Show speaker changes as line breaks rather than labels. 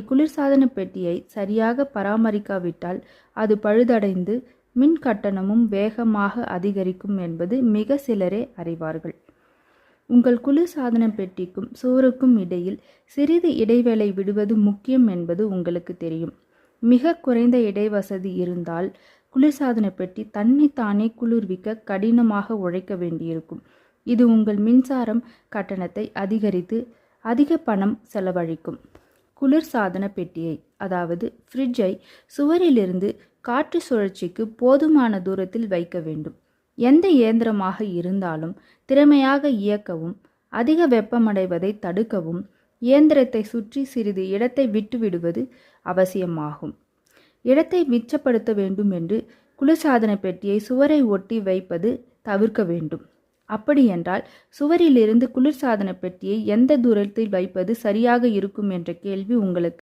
குளிர்சாதன பெட்டியை சரியாக பராமரிக்காவிட்டால் அது பழுதடைந்து மின் கட்டணமும் வேகமாக அதிகரிக்கும் என்பது மிக சிலரே அறிவார்கள். உங்கள் குளிர்சாதன பெட்டிக்கும் சுவருக்கும் இடையில் சிறிது இடைவேளை விடுவது முக்கியம் என்பது உங்களுக்கு தெரியும். மிக குறைந்த இடைவசதி இருந்தால் குளிர்சாதன பெட்டி தன்னைத்தானே குளிர்விக்க கடினமாக உழைக்க வேண்டியிருக்கும். இது உங்கள் மின்சாரம் கட்டணத்தை அதிகரித்து அதிக பணம் செலவழிக்கும். குளிர்சாதன பெட்டியை, அதாவது ஃப்ரிட்ஜை, சுவரிலிருந்து காற்று சுழற்சிக்கு போதுமான தூரத்தில் வைக்க வேண்டும். எந்த இயந்திரமாக இருந்தாலும் திறமையாக இயக்கவும் அதிக வெப்பமடைவதை தடுக்கவும் இயந்திரத்தை சுற்றி சிறிது இடத்தை விட்டுவிடுவது அவசியமாகும். இடத்தை மிச்சப்படுத்த வேண்டும் என்று குளிர்சாதன பெட்டியை சுவரை ஒட்டி வைப்பது தவிர்க்க வேண்டும். அப்படியென்றால் சுவரிலிருந்து குளிர்சாதன பெட்டியை எந்த தூரத்தில் வைப்பது சரியாக இருக்கும் என்ற கேள்வி உங்களுக்கு